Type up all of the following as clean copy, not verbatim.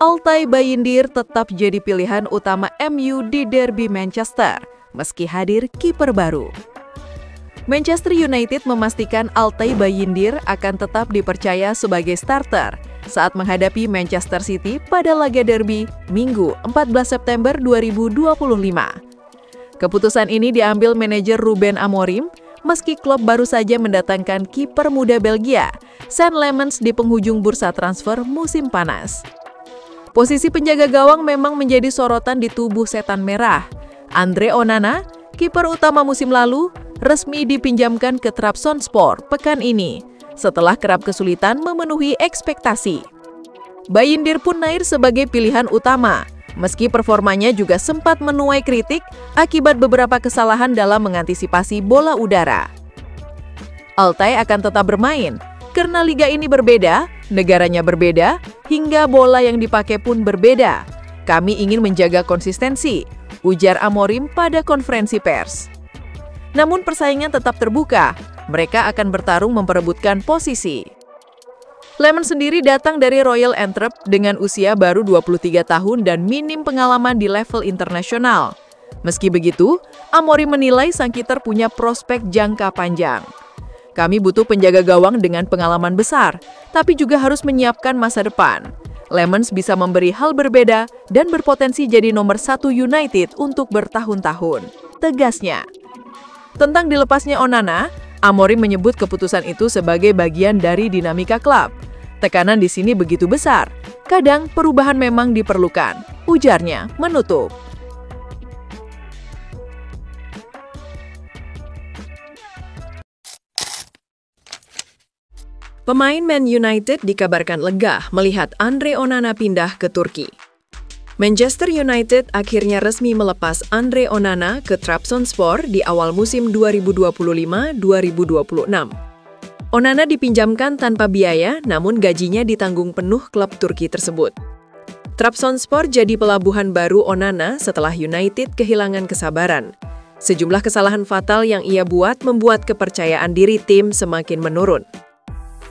Altay Bayindir tetap jadi pilihan utama MU di derby Manchester, meski hadir kiper baru. Manchester United memastikan Altay Bayindir akan tetap dipercaya sebagai starter saat menghadapi Manchester City pada laga derby Minggu 14 September 2025. Keputusan ini diambil manajer Ruben Amorim, meski klub baru saja mendatangkan kiper muda Belgia, Sean Lemens di penghujung bursa transfer musim panas. Posisi penjaga gawang memang menjadi sorotan di tubuh setan merah. Andre Onana, kiper utama musim lalu, resmi dipinjamkan ke Trabzonspor pekan ini, setelah kerap kesulitan memenuhi ekspektasi. Bayindir pun naik sebagai pilihan utama, meski performanya juga sempat menuai kritik akibat beberapa kesalahan dalam mengantisipasi bola udara. Altay akan tetap bermain, karena liga ini berbeda, negaranya berbeda, hingga bola yang dipakai pun berbeda. Kami ingin menjaga konsistensi, ujar Amorim pada konferensi pers. Namun persaingan tetap terbuka, mereka akan bertarung memperebutkan posisi. Lemens sendiri datang dari Royal Antwerp dengan usia baru 23 tahun dan minim pengalaman di level internasional. Meski begitu, Amorim menilai sang kiper punya prospek jangka panjang. Kami butuh penjaga gawang dengan pengalaman besar, tapi juga harus menyiapkan masa depan. Lemens bisa memberi hal berbeda dan berpotensi jadi nomor 1 United untuk bertahun-tahun, tegasnya. Tentang dilepasnya Onana, Amorim menyebut keputusan itu sebagai bagian dari dinamika klub. Tekanan di sini begitu besar, kadang perubahan memang diperlukan, ujarnya menutup. Pemain Man United dikabarkan lega melihat Andre Onana pindah ke Turki. Manchester United akhirnya resmi melepas Andre Onana ke Trabzonspor di awal musim 2025-2026. Onana dipinjamkan tanpa biaya, namun gajinya ditanggung penuh klub Turki tersebut. Trabzonspor jadi pelabuhan baru Onana setelah United kehilangan kesabaran. Sejumlah kesalahan fatal yang ia buat membuat kepercayaan diri tim semakin menurun.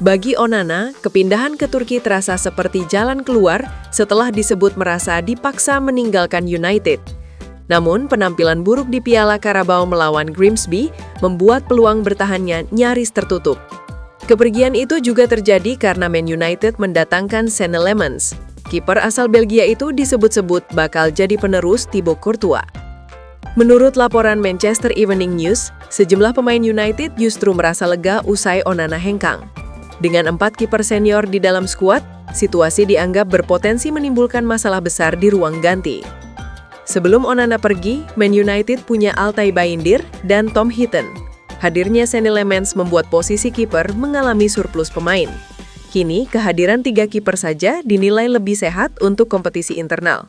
Bagi Onana, kepindahan ke Turki terasa seperti jalan keluar setelah disebut merasa dipaksa meninggalkan United. Namun, penampilan buruk di Piala Carabao melawan Grimsby membuat peluang bertahannya nyaris tertutup. Kepergian itu juga terjadi karena Man United mendatangkan Sean Lemens. Kiper asal Belgia itu disebut-sebut bakal jadi penerus Thibaut Courtois. Menurut laporan Manchester Evening News, sejumlah pemain United justru merasa lega usai Onana hengkang. Dengan 4 kiper senior di dalam skuad, situasi dianggap berpotensi menimbulkan masalah besar di ruang ganti. Sebelum Onana pergi, Man United punya Altay Bayindir dan Tom Heaton. Hadirnya Sean Lemens membuat posisi kiper mengalami surplus pemain. Kini, kehadiran 3 kiper saja dinilai lebih sehat untuk kompetisi internal.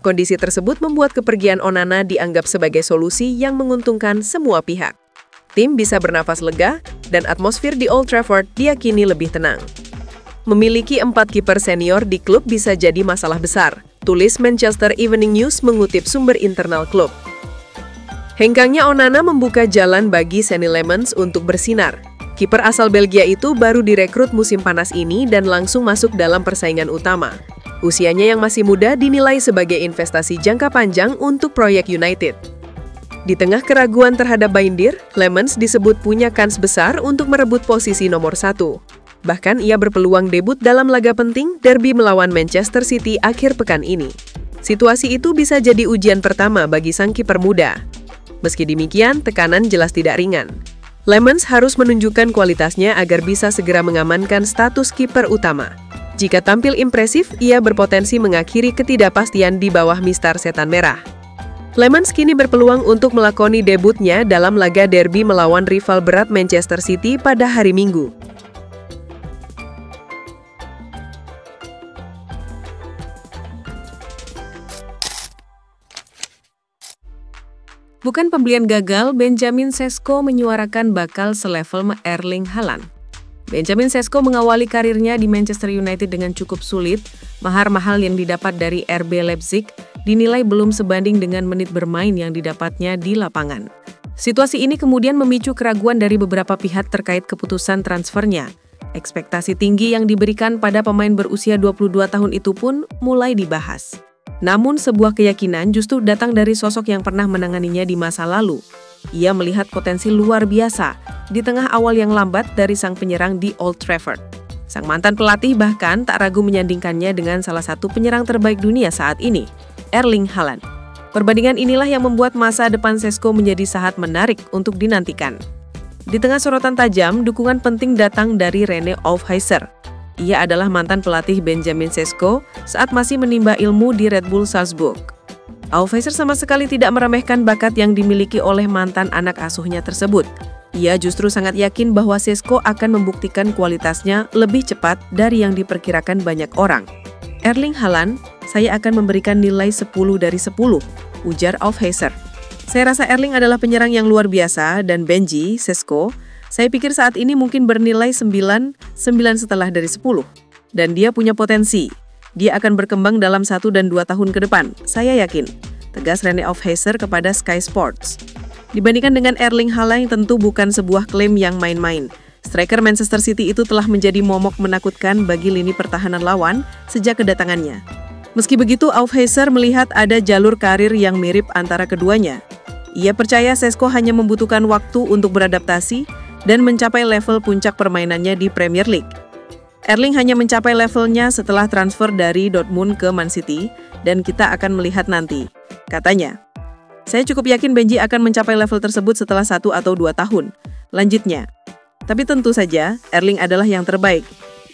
Kondisi tersebut membuat kepergian Onana dianggap sebagai solusi yang menguntungkan semua pihak. Tim bisa bernafas lega, dan atmosfer di Old Trafford diyakini lebih tenang. Memiliki 4 kiper senior di klub bisa jadi masalah besar, tulis Manchester Evening News mengutip sumber internal klub. Hengkangnya Onana membuka jalan bagi Sean Lemens untuk bersinar. Kiper asal Belgia itu baru direkrut musim panas ini dan langsung masuk dalam persaingan utama. Usianya yang masih muda dinilai sebagai investasi jangka panjang untuk proyek United. Di tengah keraguan terhadap Bayindir, Lemens disebut punya kans besar untuk merebut posisi nomor 1. Bahkan ia berpeluang debut dalam laga penting derby melawan Manchester City akhir pekan ini. Situasi itu bisa jadi ujian pertama bagi sang kiper muda. Meski demikian, tekanan jelas tidak ringan. Lemens harus menunjukkan kualitasnya agar bisa segera mengamankan status kiper utama. Jika tampil impresif, ia berpotensi mengakhiri ketidakpastian di bawah mistar setan merah. Lemens kini berpeluang untuk melakoni debutnya dalam laga derby melawan rival berat Manchester City pada hari Minggu. Bukan pembelian gagal, Benjamin Sesko menyuarakan bakal selevel Erling Haaland. Benjamin Sesko mengawali karirnya di Manchester United dengan cukup sulit. Mahar mahal yang didapat dari RB Leipzig dinilai belum sebanding dengan menit bermain yang didapatnya di lapangan. Situasi ini kemudian memicu keraguan dari beberapa pihak terkait keputusan transfernya. Ekspektasi tinggi yang diberikan pada pemain berusia 22 tahun itu pun mulai dibahas. Namun sebuah keyakinan justru datang dari sosok yang pernah menanganinya di masa lalu. Ia melihat potensi luar biasa di tengah awal yang lambat dari sang penyerang di Old Trafford. Sang mantan pelatih bahkan tak ragu menyandingkannya dengan salah satu penyerang terbaik dunia saat ini, Erling Haaland. Perbandingan inilah yang membuat masa depan Šeško menjadi sangat menarik untuk dinantikan. Di tengah sorotan tajam, dukungan penting datang dari Rene Aufheiser. Ia adalah mantan pelatih Benjamin Šeško saat masih menimba ilmu di Red Bull Salzburg. Aufheiser sama sekali tidak meremehkan bakat yang dimiliki oleh mantan anak asuhnya tersebut. Ia justru sangat yakin bahwa Šeško akan membuktikan kualitasnya lebih cepat dari yang diperkirakan banyak orang. Erling Haaland, saya akan memberikan nilai 10 dari 10, ujar Aufheiser. Saya rasa Erling adalah penyerang yang luar biasa dan Benji, Šeško, saya pikir saat ini mungkin bernilai 9 setelah dari 10. Dan dia punya potensi. Dia akan berkembang dalam 1 dan 2 tahun ke depan, saya yakin, tegas Rene Aufheiser kepada Sky Sports. Dibandingkan dengan Erling Haaland tentu bukan sebuah klaim yang main-main. Striker Manchester City itu telah menjadi momok menakutkan bagi lini pertahanan lawan sejak kedatangannya. Meski begitu, Aufheiser melihat ada jalur karir yang mirip antara keduanya. Ia percaya Šeško hanya membutuhkan waktu untuk beradaptasi dan mencapai level puncak permainannya di Premier League. Erling hanya mencapai levelnya setelah transfer dari Dortmund ke Man City, dan kita akan melihat nanti, katanya. Saya cukup yakin Benji akan mencapai level tersebut setelah 1 atau 2 tahun, lanjutnya. Tapi tentu saja, Erling adalah yang terbaik.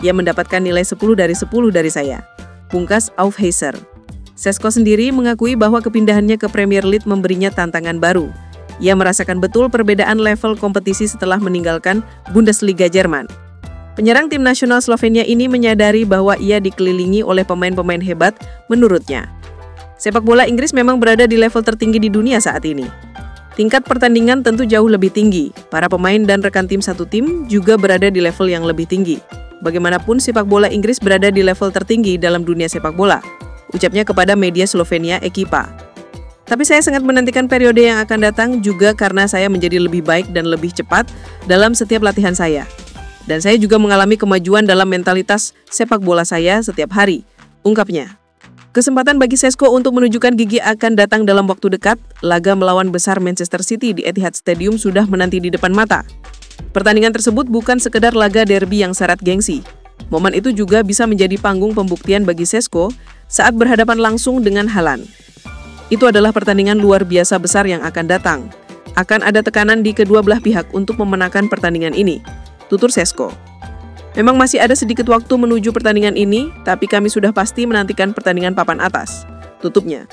Ia mendapatkan nilai 10 dari 10 dari saya, pungkas Aufheiser. Šeško sendiri mengakui bahwa kepindahannya ke Premier League memberinya tantangan baru. Ia merasakan betul perbedaan level kompetisi setelah meninggalkan Bundesliga Jerman. Penyerang tim nasional Slovenia ini menyadari bahwa ia dikelilingi oleh pemain-pemain hebat menurutnya. Sepak bola Inggris memang berada di level tertinggi di dunia saat ini. Tingkat pertandingan tentu jauh lebih tinggi. Para pemain dan rekan tim satu tim juga berada di level yang lebih tinggi. Bagaimanapun sepak bola Inggris berada di level tertinggi dalam dunia sepak bola, ucapnya kepada media Slovenia Ekipa. Tapi saya sangat menantikan periode yang akan datang juga karena saya menjadi lebih baik dan lebih cepat dalam setiap latihan saya. Dan saya juga mengalami kemajuan dalam mentalitas sepak bola saya setiap hari, ungkapnya. Kesempatan bagi Šeško untuk menunjukkan gigi akan datang dalam waktu dekat. Laga melawan besar Manchester City di Etihad Stadium sudah menanti di depan mata. Pertandingan tersebut bukan sekedar laga derby yang syarat gengsi. Momen itu juga bisa menjadi panggung pembuktian bagi Šeško saat berhadapan langsung dengan Haaland. Itu adalah pertandingan luar biasa besar yang akan datang. Akan ada tekanan di kedua belah pihak untuk memenangkan pertandingan ini, tutur Šeško. Memang masih ada sedikit waktu menuju pertandingan ini, tapi kami sudah pasti menantikan pertandingan papan atas, tutupnya.